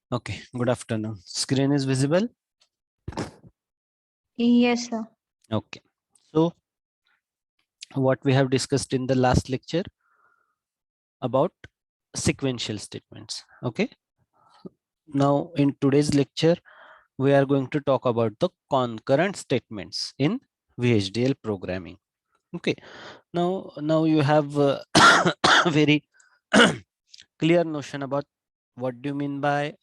Okay, good afternoon. Screen is visible? Yes, sir. Okay. So what we have discussed in the last lecture about sequential statements. Okay. Now in today's lecture, we are going to talk about the concurrent statements in VHDL programming. Okay. Now you have a very clear notion about what do you mean by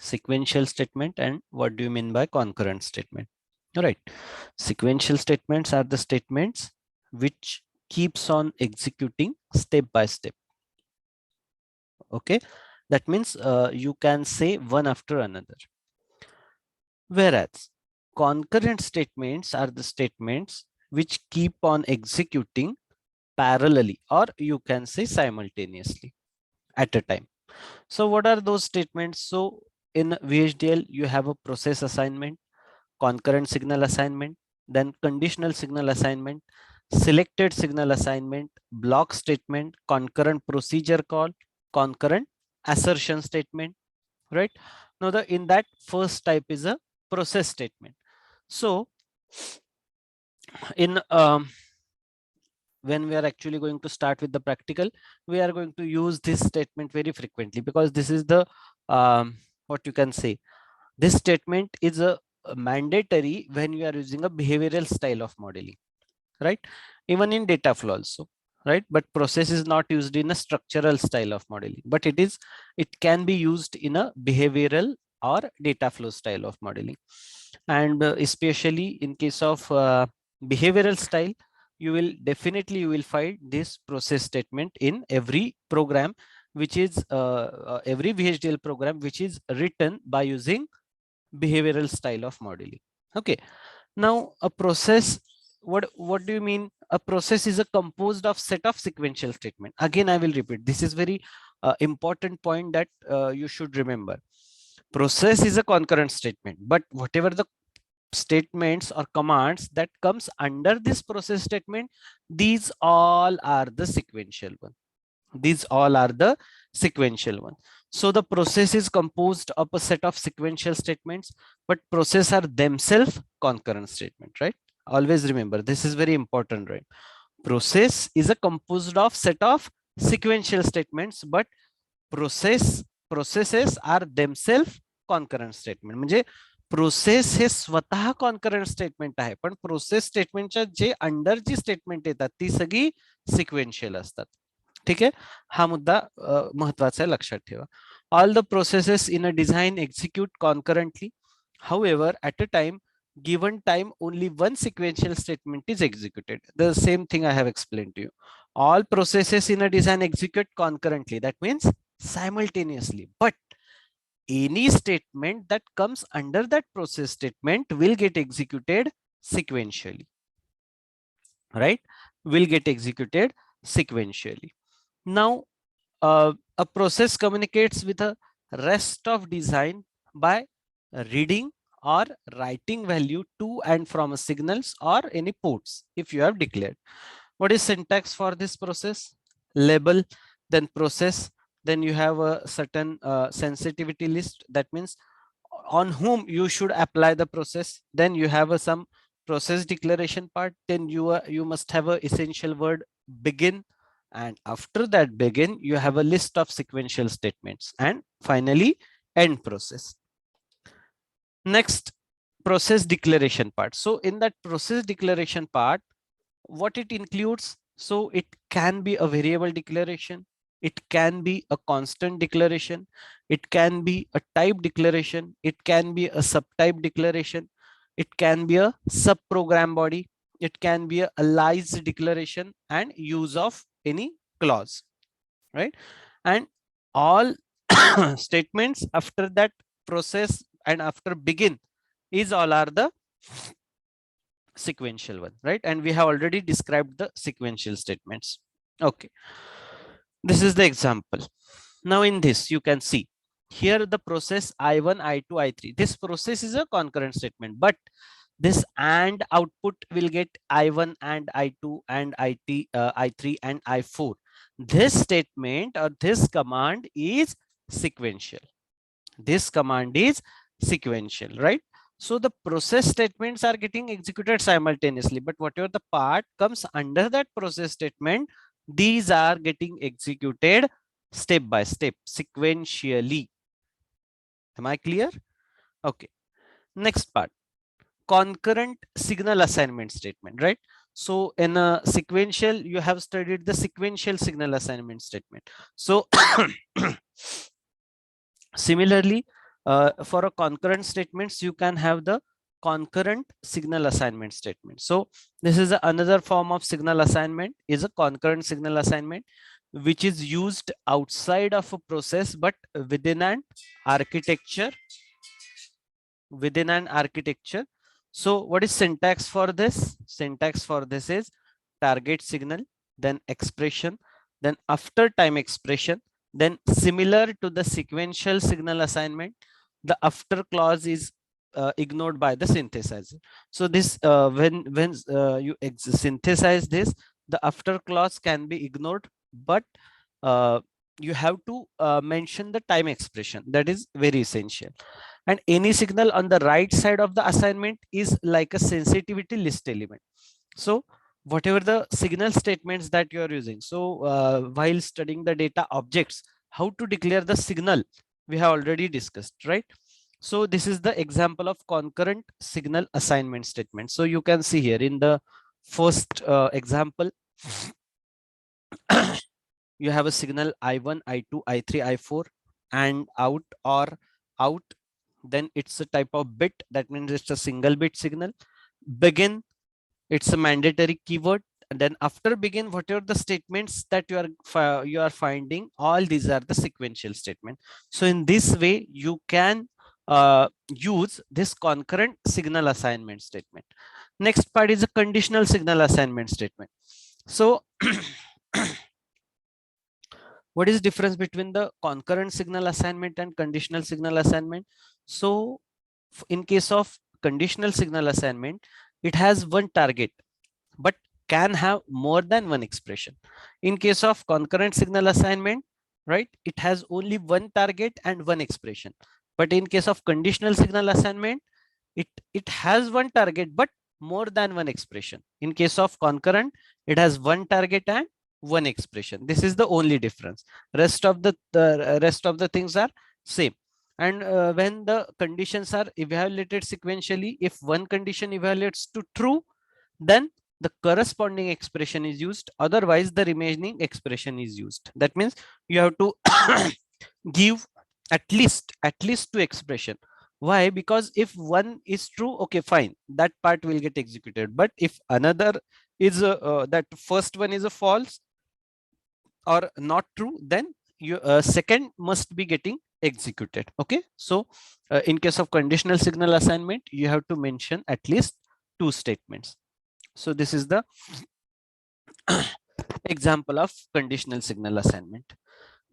sequential statement and what do you mean by concurrent statement. All right. Sequential statements are the statements which keeps on executing step by step. Okay. That means you can say one after another. Whereas concurrent statements are the statements which keep on executing parallelly, or you can say simultaneously at a time. So what are those statements? So in VHDL, you have a process assignment, concurrent signal assignment, then conditional signal assignment, selected signal assignment, block statement, concurrent procedure call, concurrent assertion statement, right? Now the in that first type is a process statement. So in when we are actually going to start with the practical, we are going to use this statement very frequently because this is the what you can say, this statement is a mandatory when you are using a behavioral style of modeling, right? Even in data flow also, right? But process is not used in a structural style of modeling, but it can be used in a behavioral or data flow style of modeling. And especially in case of behavioral style, you will find this process statement in every program, which is every VHDL program which is written by using behavioral style of modeling. Okay. Now a process, what do you mean? A process is a composed of set of sequential statement. Again, I will repeat, this is very important point that you should remember. Process is a concurrent statement, but whatever the statements or commands that comes under this process statement, these all are the sequential one. These all are the sequential one. So the process is composed of a set of sequential statements, but process are themselves concurrent statement, right? Always remember, this is very important, right? Process is a composed of set of sequential statements, but processes are themselves concurrent statement. म्हणजे process हे स्वतः concurrent statement आहे, पण process स्टेटमेंटच्या जे under जी statement येतात ती सगळी sequential असतात. ठीक आहे, हा मुद्दा महत्वाचा आहे, लक्षात ठेवा. All the processes in a design execute concurrently. However, at a given time, only one sequential statement is executed. The same thing I have explained to you. All processes in a design execute concurrently. That means simultaneously. But any statement that comes under that process statement will get executed sequentially, right? Will get executed sequentially. Now, a process communicates with the rest of design by reading or writing value to and from signals or any ports if you have declared. What is syntax for this process? Label, then process, then you have a certain sensitivity list. That means on whom you should apply the process. Then you have a some process declaration part. Then you must have a essential word begin, and after that begin you have a list of sequential statements, and finally end process. Next, process declaration part. So in that process declaration part, what it includes? So it can be a variable declaration, it can be a constant declaration, it can be a type declaration, it can be a subtype declaration, it can be a subprogram body, it can be a alias declaration, and use of any clause, right? And all statements after that process and after begin is all are the sequential one, right? And we have already described the sequential statements. Okay, this is the example. Now in this you can see here the process I1, I2, I3. This process is a concurrent statement, but this and output will get I1 and I2 and I3 and I4. This statement or this command is sequential, This command is sequential, right? So the process statements are getting executed simultaneously, but whatever the part comes under that process statement, these are getting executed step by step, sequentially. Am I clear? Okay. Next part, concurrent signal assignment statement, right? So in a sequential, you have studied the sequential signal assignment statement. So similarly, for a concurrent statements, you can have the concurrent signal assignment statement. So this is another form of signal assignment, is a concurrent signal assignment, which is used outside of a process but within an architecture. Within an architecture. So what is syntax for this? Syntax for this is target signal, then expression, then after time expression, then similar to the sequential signal assignment, the after clause is ignored by the synthesizer. So this when you synthesize this, the after clause can be ignored, but you have to mention the time expression. That is very essential. And any signal on the right side of the assignment is like a sensitivity list element. So whatever the signal statements that you are using, so while studying the data objects, how to declare the signal, we have already discussed, right? So this is the example of concurrent signal assignment statement. So you can see here in the first example, you have a signal I1, I2, I3, I4, and out or out. Then it's a type of bit, that means it's a single bit signal. Begin, it's a mandatory keyword. And then after begin, whatever the statements that you are finding, all these are the sequential statement. So in this way, you can use this concurrent signal assignment statement. Next part is a conditional signal assignment statement. So what is the difference between the concurrent signal assignment and conditional signal assignment? So in case of conditional signal assignment, it has one target but can have more than one expression. In case of concurrent signal assignment, right, it has only one target and one expression. But in case of conditional signal assignment, it has one target but more than one expression. In case of concurrent, it has one target and one expression. This is the only difference. Rest of the things are same. And when the conditions are evaluated sequentially, if one condition evaluates to true, then the corresponding expression is used, otherwise the remaining expression is used. That means you have to give at least two expression. Why? Because if one is true, okay, fine, that part will get executed. But if another is that first one is a false or not true, then your second must be getting executed. Okay, so in case of conditional signal assignment, you have to mention at least two statements. So this is the example of conditional signal assignment.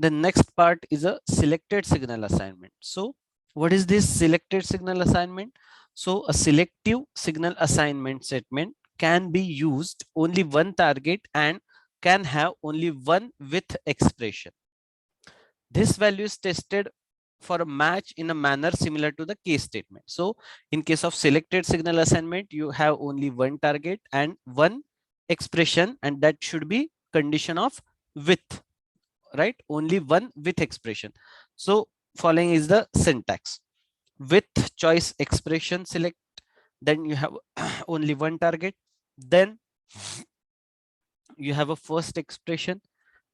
The next part is a selected signal assignment. So what is this selected signal assignment? So a selective signal assignment statement can be used only one target and can have only one with expression. This value is tested for a match in a manner similar to the case statement. So in case of selected signal assignment, you have only one target and one expression, and that should be condition of with, right? Only one with expression. So following is the syntax: with choice expression select, then you have only one target, then you have a first expression,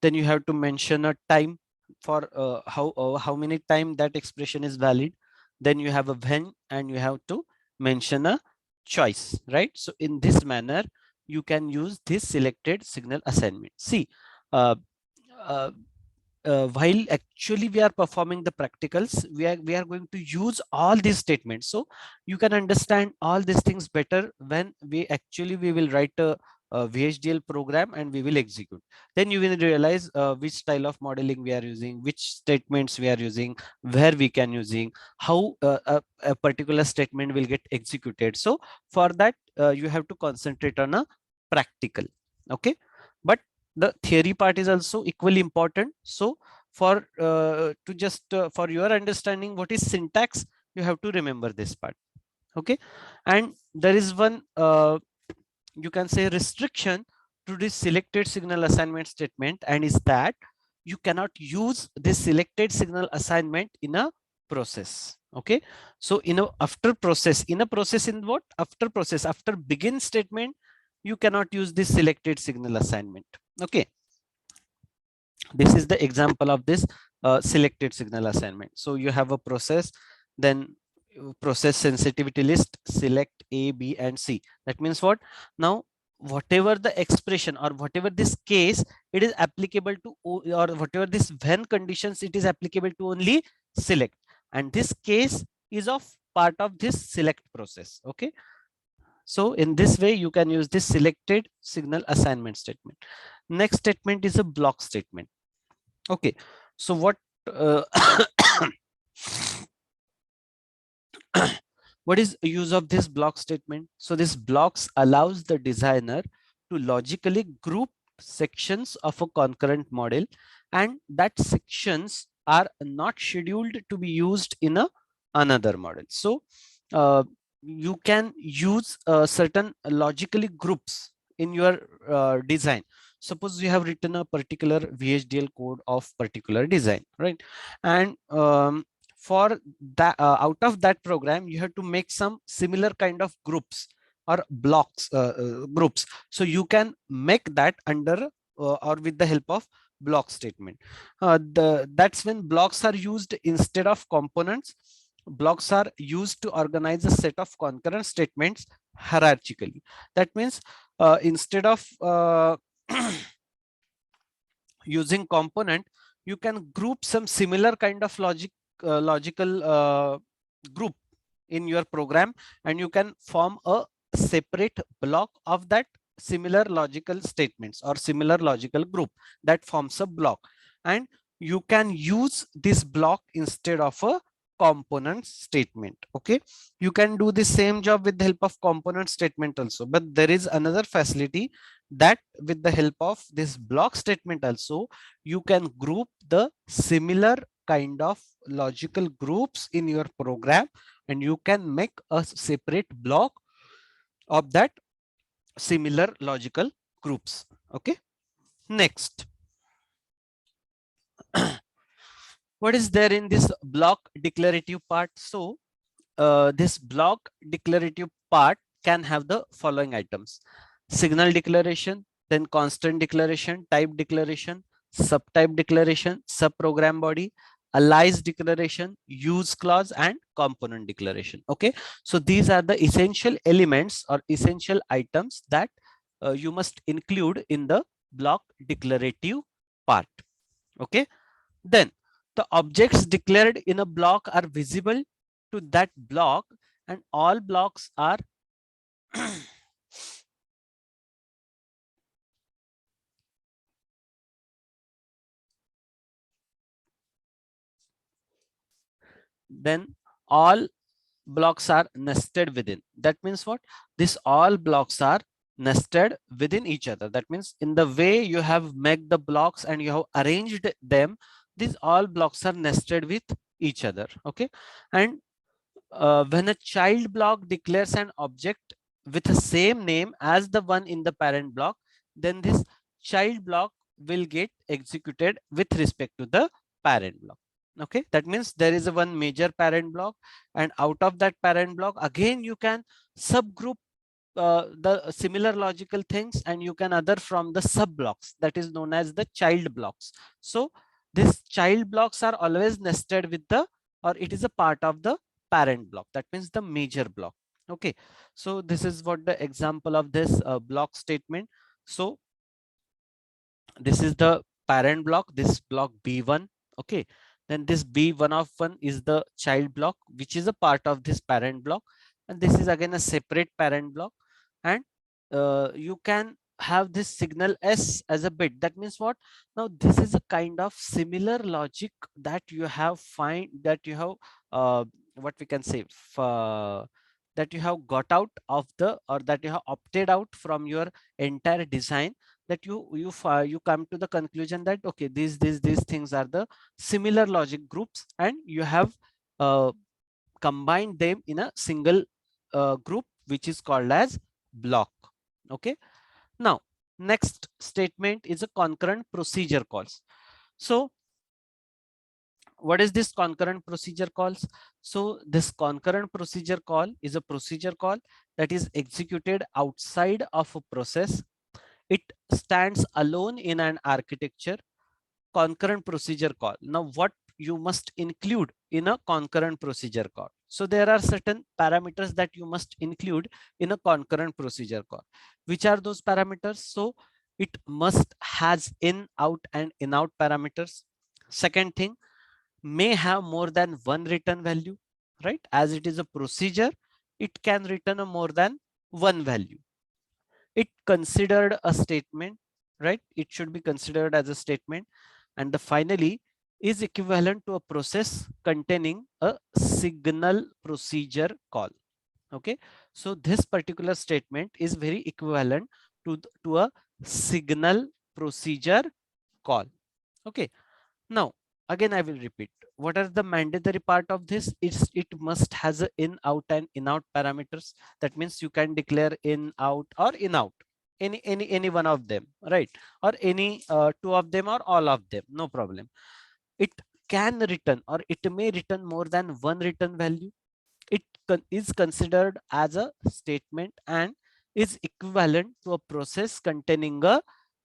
then you have to mention a time for how many time that expression is valid, then you have a when, and you have to mention a choice, right? So in this manner you can use this selected signal assignment. See, uh, uh, while actually we are performing the practicals, we are going to use all these statements, so you can understand all these things better when we will write a VHDL program and we will execute. Then you will realize which style of modeling we are using, which statements we are using, where we can using, how a particular statement will get executed. So for that you have to concentrate on a practical. Okay, but the theory part is also equally important. So for to just for your understanding what is syntax, you have to remember this part. Okay, and there is one you can say restriction to this selected signal assignment statement, and is that you cannot use this selected signal assignment in a process. Okay, so in a after process, in a process, in what after process, after begin statement, you cannot use this selected signal assignment. Okay, this is the example of this selected signal assignment. So you have a process, then process sensitivity list, select A, B, and C. That means what? Now, whatever the expression or whatever this case, it is applicable to, or whatever this when conditions, it is applicable to only select. And this case is of part of this select process. Okay. So in this way, you can use this selected signal assignment statement. Next statement is a block statement. Okay, so what what is the use of this block statement? So this blocks allows the designer to logically group sections of a concurrent model, and that sections are not scheduled to be used in another model. So you can use certain logically groups in your design. Suppose you have written a particular VHDL code of particular design, right? And for that out of that program, you have to make some similar kind of groups or blocks, groups. So you can make that under or with the help of block statement. That's when blocks are used instead of components. Blocks are used to organize a set of concurrent statements hierarchically. That means instead of using component, you can group some similar kind of logical group in your program, and you can form a separate block of that similar logical statements or similar logical group that forms a block, and you can use this block instead of a component statement. Okay, you can do the same job with the help of component statement also, but there is another facility that with the help of this block statement also, you can group the similar kind of logical groups in your program, and you can make a separate block of that similar logical groups. Okay, next. What is there in this block declarative part? So this block declarative part can have the following items: signal declaration, then constant declaration, type declaration, subtype declaration, subprogram body, alias declaration, use clause, and component declaration. Okay, so these are the essential elements or essential items that you must include in the block declarative part. Okay, then the objects declared in a block are visible to that block, and all blocks are then all blocks are nested within. That means what? This all blocks are nested within each other. That means in the way you have made the blocks and you have arranged them, these all blocks are nested with each other. Okay, and when a child block declares an object with the same name as the one in the parent block, then this child block will get executed with respect to the parent block. Okay, that means there is a one major parent block, and out of that parent block, again you can subgroup the similar logical things, and you can other from the sub blocks, that is known as the child blocks. So these child blocks are always nested with the, or it is a part of the parent block. That means the major block. Okay, so this is what the example of this block statement. So this is the parent block, this block B1. Okay, then this B1 of 1 is the child block, which is a part of this parent block, and this is again a separate parent block. And you can have this signal S as a bit. That means what? Now this is a kind of similar logic that you have what we can say that you have got out of the, or that you have opted out from your entire design. that you come to the conclusion that okay, these things are the similar logic groups, and you have combined them in a single group, which is called as block. Okay, now next statement is a concurrent procedure calls. So what is this concurrent procedure calls? So this concurrent procedure call is a procedure call that is executed outside of a process. It stands alone in an architecture. Concurrent procedure call. Now what you must include in a concurrent procedure call? So there are certain parameters that you must include in a concurrent procedure call. Which are those parameters? So it must has in, out and in out parameters. Second thing, may have more than one return value, right? As it is a procedure, it can return a more than one value. It considered a statement, right? It should be considered as a statement. And the finally is equivalent to a process containing a signal procedure call. Okay, so this particular statement is very equivalent to a signal procedure call. Okay, now again I will repeat, what are the mandatory part of this? It must has a in, out and in out parameters. That means you can declare in, out or in, out, any one of them, right? Or any two of them or all of them, no problem. It can return or it may return more than one return value. It is considered as a statement and is equivalent to a process containing a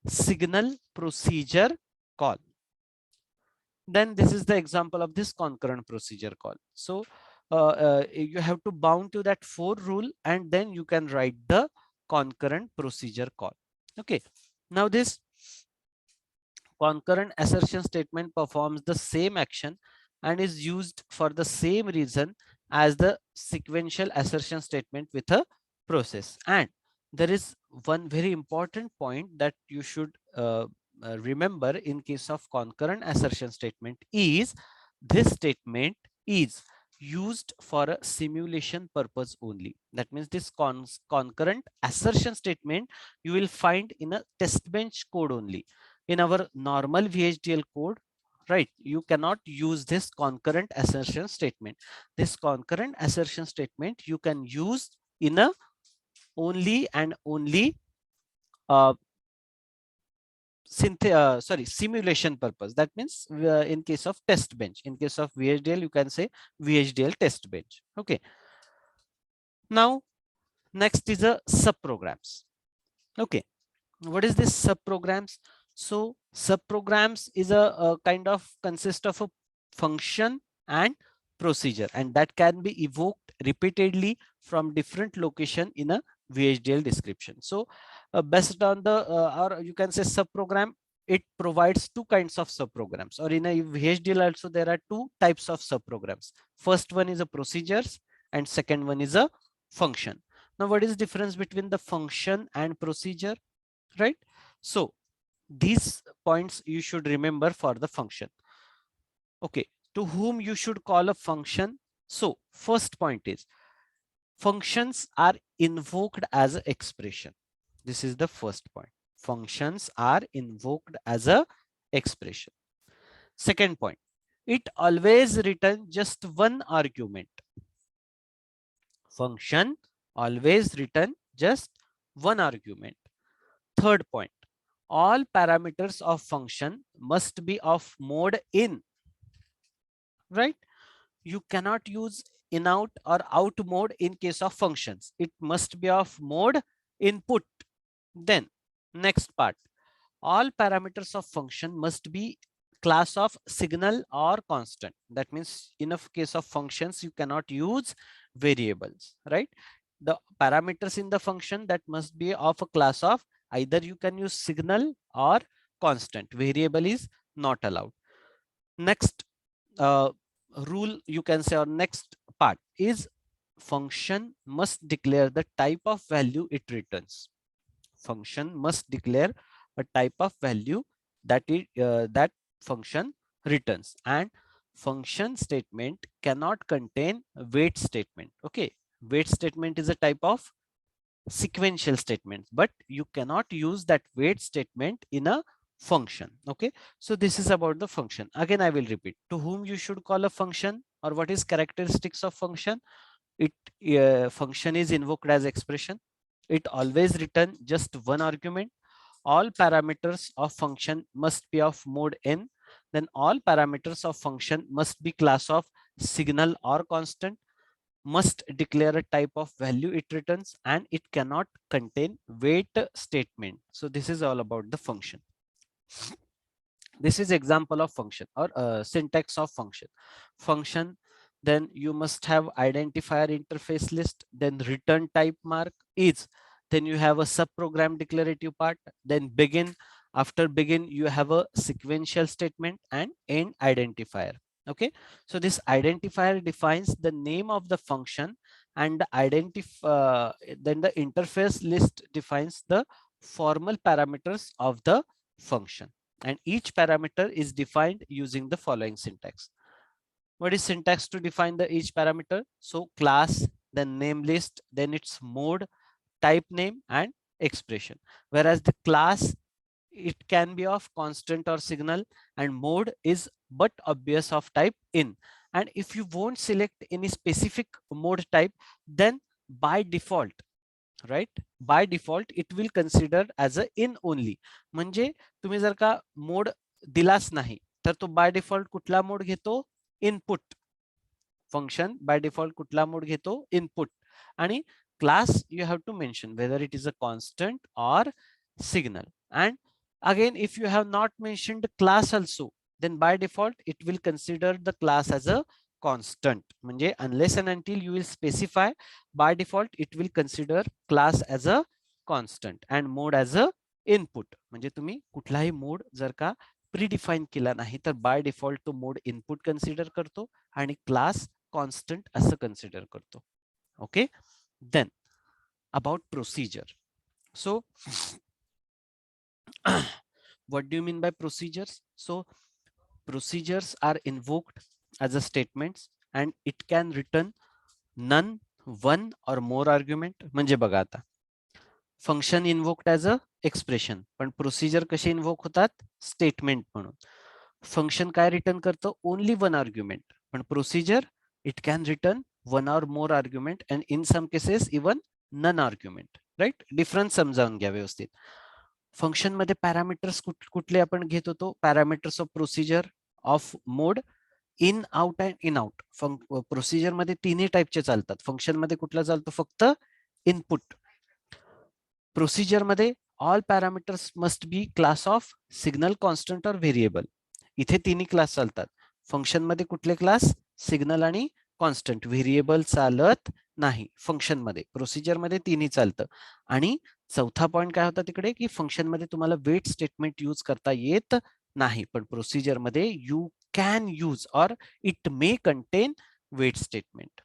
signal procedure call. Then this is the example of this concurrent procedure call. So you have to bound to that 4 rule, and then you can write the concurrent procedure call. Okay, now this concurrent assertion statement performs the same action and is used for the same reason as the sequential assertion statement with a process. And there is one very important point that you should remember in case of concurrent assertion statement is this statement is used for a simulation purpose only. That means this concurrent assertion statement you will find in a test bench code only. In our normal VHDL code, right, you cannot use this concurrent assertion statement. This concurrent assertion statement you can use in a only and only simulation purpose. That means in case of test bench, in case of VHDL you can say VHDL test bench. Okay, now next is a subprograms. Okay, what is this subprograms? So subprograms is a kind of consist of a function and procedure, and that can be evoked repeatedly from different location in a VHDL description. So based on the or you can say subprogram, it provides two kinds of subprograms, or in a VHDL also there are two types of subprograms. First one is a procedures and second one is a function. Now what is difference between the function and procedure, right? So these points you should remember for the function. Okay, to whom you should call a function? So first point is functions are invoked as an expression. This is the first point. Functions are invoked as a expression. Second point, it always return just one argument. Function always return just one argument. Third point, all parameters of function must be of mode in, right? You cannot use in out or out mode in case of functions. It must be of mode input. Then next part, all parameters of function must be class of signal or constant. That means in a case of functions you cannot use variables, right? The parameters in the function that must be of a class of either you can use signal or constant. Variable is not allowed. Next rule you can say, or next part is function must declare the type of value it returns. Function must declare a type of value that that function returns, and function statement cannot contain wait statement. Okay, wait statement is a type of sequential statements, but you cannot use that wait statement in a function. Okay, so this is about the function. Again, I will repeat to whom you should call a function, or what is characteristics of function. It function is invoked as expression. It always return just one argument. All parameters of function must be of mode n. Then all parameters of function must be class of signal or constant, must declare a type of value it returns, and it cannot contain wait statement. So this is all about the function. This is example of function, or syntax of function. Then you must have identifier interface list, then return type mark is, then you have a subprogram declarative part, then begin. After begin you have a sequential statement and end identifier. Okay, so this identifier defines the name of the function, and then the interface list defines the formal parameters of the function, and each parameter is defined using the following syntax. What is syntax to define the each parameter? So class, then name list, then its mode, type name, and expression. Whereas the class, it can be of constant or signal, and mode is but obvious of type in. And if you won't select any specific mode type, then by default, right, by default it will consider as a in only. म्हणजे तुम्ही जर का mode दिलाच नाही तर तो by default कुठला mode घेतो? इनपुट. फंक्शन बाय डिफॉल्ट कुठला मोड घेतो? इनपुट. आणि class you have to mention whether it is a constant or signal. And again, if you have not mentioned class also, then by default it will consider the class as a constant. म्हणजे unless and until you will specify, by default it will consider class as a constant and mode as a input. म्हणजे तुम्ही कुठलाही mode जर का प्रीडिफाईन केला नाही तर by default तो मोड इनपुट कन्सिडर करतो आणि क्लास कॉन्स्टंट असं कन्सिडर करतो. Okay, then about procedure. So what do you mean by procedures? So procedures are invoked as a statements and it can return none, one or more argument. म्हणजे बघा आता function invoked as a expression, पण procedure कसे invoke होतात? Statement म्हणून. Function काय return करतं? Only one argument. पण procedure it can return one or more argument and in some cases even none argument. Right, difference समजावून घ्या व्यवस्थित. फंक्शन मध्ये पॅरामीटर्स कुठले आपण घेत होतो? Parameters of procedure, of mode, in out and in out. Procedure मध्ये तिन्ही टाईपचे चालतात. फंक्शन मध्ये कुठला चालतो? फक्त इनपुट. प्रोसिजर मध्ये all parameters must be class of signal, constant और व्हेरिएबल. इथे तिन्ही क्लास चालतात. फंक्शन मध्ये कुठले क्लास? सिग्नल आणि कॉन्स्टंट. व्हेरिएबल चालत नाही फंक्शन मध्ये. प्रोसिजर मध्ये तिन्ही चालतं. आणि चौथा पॉइंट काय होता तिकडे, की फंक्शन मध्ये तुम्हाला वेट स्टेटमेंट यूज करता येत नाही, पण प्रोसिजर मध्ये you can use, or it may contain wait statement.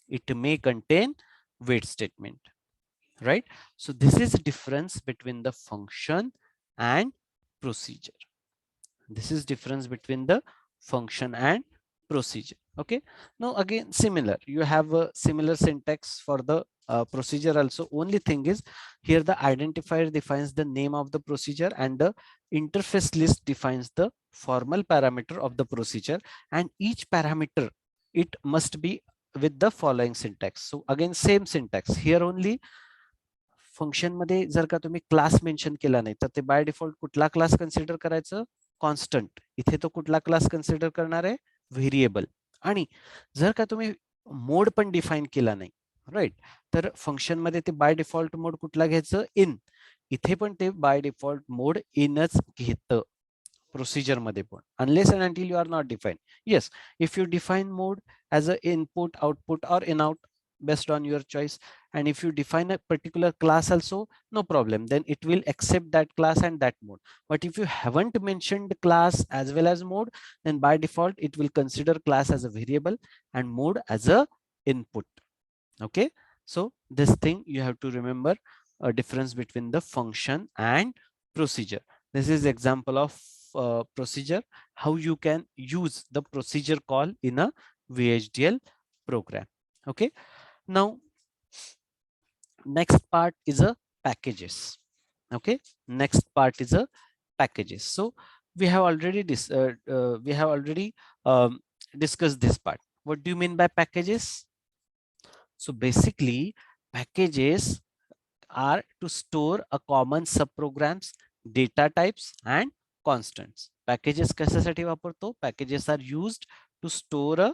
It may contain wait statement. Right, so this is the difference between the function and procedure. This is difference between the function and procedure. Okay, now again similar, you have a similar syntax for the procedure also. Only thing is here the identifier defines the name of the procedure and the interface list defines the formal parameter of the procedure, and each parameter it must be with the following syntax. So again same syntax here only. Function मध्ये जर का तुम्ही class mention केला नाही तर ते bye default कुठला class consider करायचं? कॉन्स्टंट. इथे तो कुठला क्लास कन्सिडर करणार आहे? व्हेरिएबल. आणि जर का तुम्ही मोड पण डिफाईन केला नाही, राईट, तर फंक्शन मध्ये ते बाय डिफॉल्ट मोड कुठला घ्यायचं? इन. इथे पण ते बाय डिफॉल्ट मोड इनच घेतं प्रोसिजर मध्ये पण, unless and until you are not define. Yes, if you define mode as a input, output or in out based on your choice, and if you define a particular class also, no problem, then it will accept that class and that mode. But if you haven't mentioned class as well as mode, then by default it will consider class as a variable and mode as a input. Okay, so this thing you have to remember, a difference between the function and procedure. This is example of procedure, how you can use the procedure call in a VHDL program. Okay, now Next part is a packages. Okay, next part is a packages. So we have already discussed this part. What do you mean by packages? So basically, packages are to store a common subprograms, data types and constants. Packages कशासाठी वापरतो? Packages are used to store a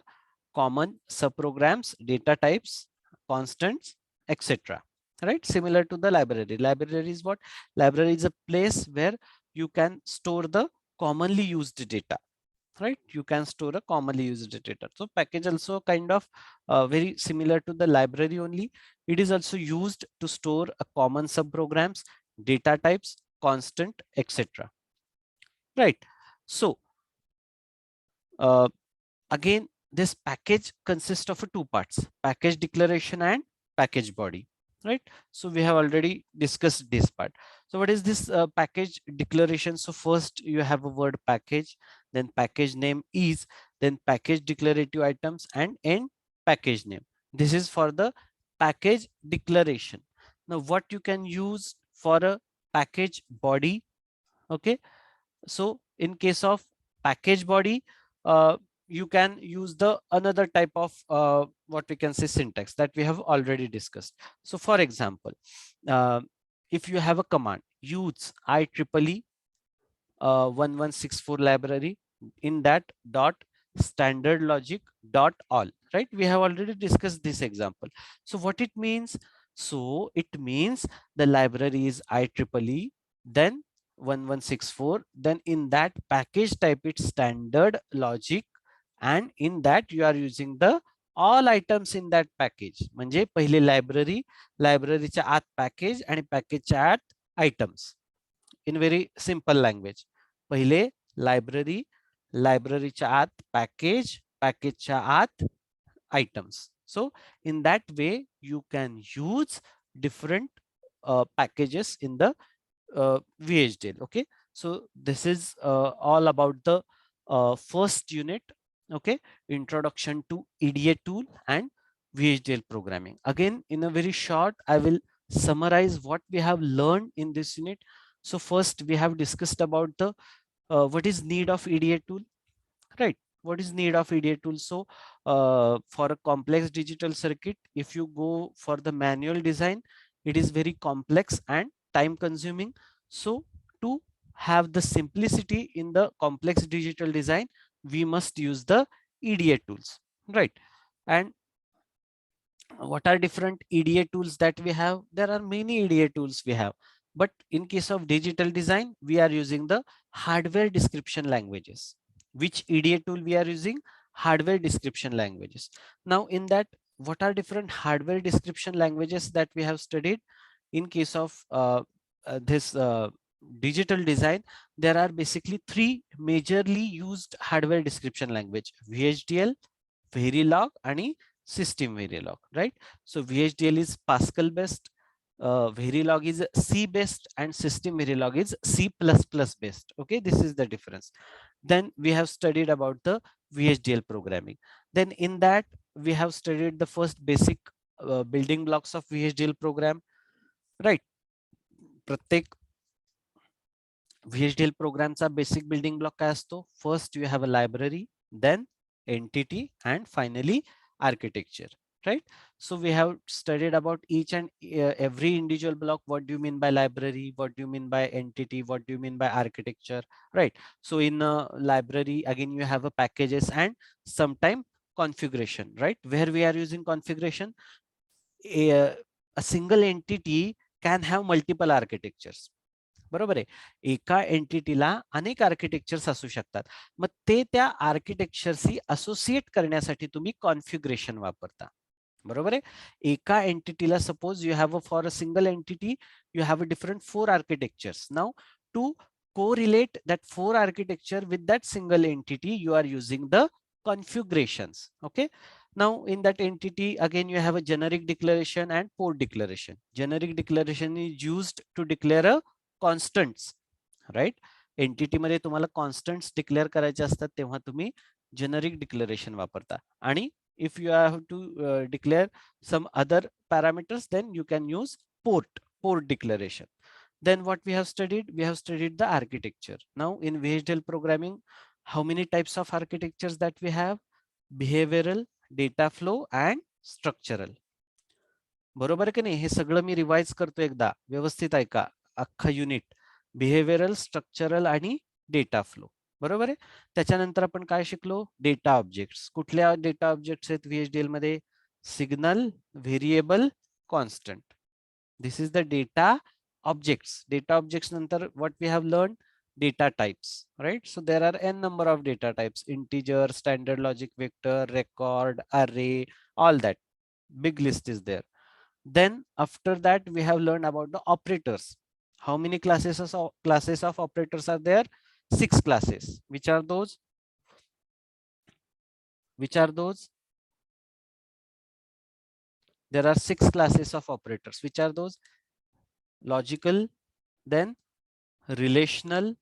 common subprograms, data types, constants, etc. Right? Similar to the library. Library is what? Library is a place where you can store the commonly used data. Right? You can store a commonly used data. So package also kind of very similar to the library only. It is also used to store a common subprograms, data types, constant, etc. Right? So uh, again, this package consists of two parts: package declaration and package body. Right? So we have already discussed this part. So what is this package declaration? So first you have a word package, then package name is, then package declarative items, and end package name. This is for the package declaration. Now what you can use for a package body? Okay, so in case of package body, you can use the another type of what we can say syntax that we have already discussed. So for example, uh, if you have a command use IEEE 1164 library, in that dot standard logic dot all, right? We have already discussed this example. So what it means? So it means the library is IEEE, then 1164, then in that package type it's standard logic, and in that you are using the all items in that package. म्हणजे पहिले library, लायब्ररीच्या आत package आणि पॅकेजच्या आत items. In very simple language, पहिले library, लायब्ररीच्या आत package, पॅकेजच्या आत items. So in that way you can use different packages in the VHDL. Okay, so this is all about the first unit. Okay, introduction to EDA tool and VHDL programming. Again, in a very short, I will summarize what we have learned in this unit. So first we have discussed about the what is need of EDA tool, right? What is need of EDA tool? So for a complex digital circuit, if you go for the manual design, it is very complex and time consuming. So to have the simplicity in the complex digital design, we must use the EDA tools, right? And what are different EDA tools that we have? There are many EDA tools we have, but in case of digital design, we are using the hardware description languages. Which EDA tool we are using? Hardware description languages. Now in that, what are different hardware description languages that we have studied? In case of this digital design, there are basically three majorly used hardware description language: VHDL, Verilog, and System Verilog, right? So VHDL is Pascal based, Verilog is C based, and System Verilog is C++ based. Okay, this is the difference. Then we have studied about the VHDL programming. Then in that we have studied the first basic building blocks of VHDL program, right? प्रत्येक VHDL programचा basic building block काय असतो? First you have a library, then entity, and finally architecture, right? So we have studied about each and every individual block. What do you mean by library? What do you mean by entity? What do you mean by architecture, right? So in a library, again you have a packages and sometime configuration, right? Where we are using configuration, a single entity can have multiple architectures. बरोबर आहे. एका एंटिटीला अनेक architectures असू शकतात. मग ते त्या आर्किटेक्चरशी associate करण्यासाठी तुम्ही कॉन्फिगरेशन वापरता. बरोबर आहे. एका एंटिटीला suppose you have for a single entity you have a different 4 architectures. Now to correlate that 4 architecture with that single entity, you are using the configurations. Okay, now in that entity again you have a generic declaration and port declaration. Generic declaration is used to declare a constants, right? Entity मध्ये तुम्हाला constants declare करायचे असतात तेव्हा तुम्ही generic declaration वापरता. आणि If you have to declare some other parameters, then you can use port declaration. Then what we have studied? We have studied the architecture. Now in VHDL programming, how many types of architectures that we have? Behavioral, data flow and structural. बरोबर की नाही? हे सगळं मी revise करतो एकदा, व्यवस्थित ऐका. अख्खा unit behavioural, structural आणि डेटा फ्लो. बरोबर आहे. त्याच्यानंतर आपण काय शिकलो? Data objects. कुठल्या डेटा ऑब्जेक्ट्स आहेत VHDL मध्ये? Signal, variable, constant. This is the data objects. Data objects नंतर what we have learned? Data types, right? So there are n number of data types: integer, standard logic vector, record, array, all that. Big list is there. Then after that we have learned about the operators. How many classes of operators are there? 6 classes. Which are those? Which are those? There are 6 classes of operators. Which are those? Logical, then relational,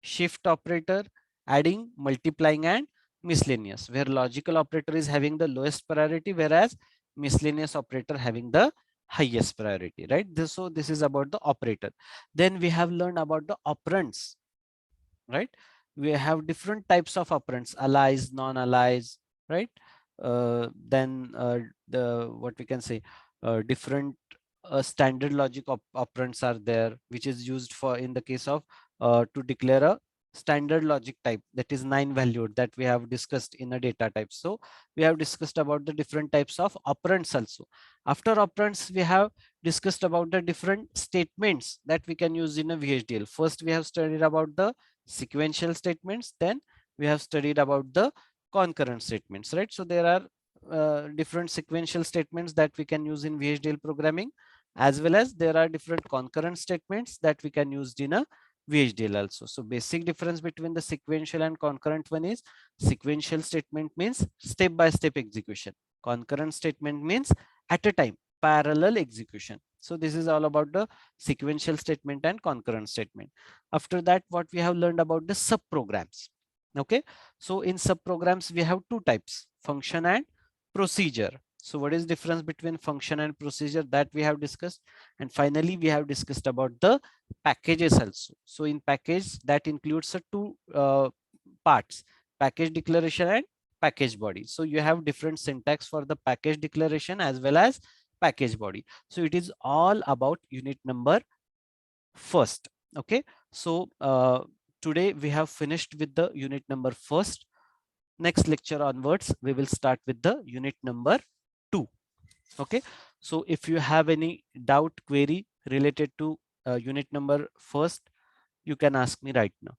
shift operator, adding, multiplying and miscellaneous, where logical operator is having the lowest priority, whereas miscellaneous operator having the highest priority, right? So this is about the operator. Then we have learned about the operands, right? We have different types of operands: allies, non-allies, right? The what we can say, different standard logic operands are there, which is used for in the case of to declare a standard logic type, that is 9 valued, that we have discussed in a data type. So we have discussed about the different types of operands also. After operands, we have discussed about the different statements that we can use in a VHDL. First, we have studied about the sequential statements, then we have studied about the concurrent statements, right? So there are different sequential statements that we can use in VHDL programming, as well as there are different concurrent statements that we can use in a VHDL also. So basic difference between the sequential and concurrent one is: sequential statement means step by step execution, concurrent statement means at a time parallel execution. So this is all about the sequential statement and concurrent statement. After that, what we have learned about the subprograms. Okay, so in subprograms we have two types: function and procedure. So what is difference between function and procedure, that we have discussed. And finally we have discussed about the packages also. So in package, that includes two parts: package declaration and package body. So you have different syntax for the package declaration as well as package body. So it is all about unit number first. Okay, so today we have finished with the unit number first. Next lecture onwards we will start with the unit number 2. Okay, so if you have any doubt, query related to unit number first, you can ask me right now.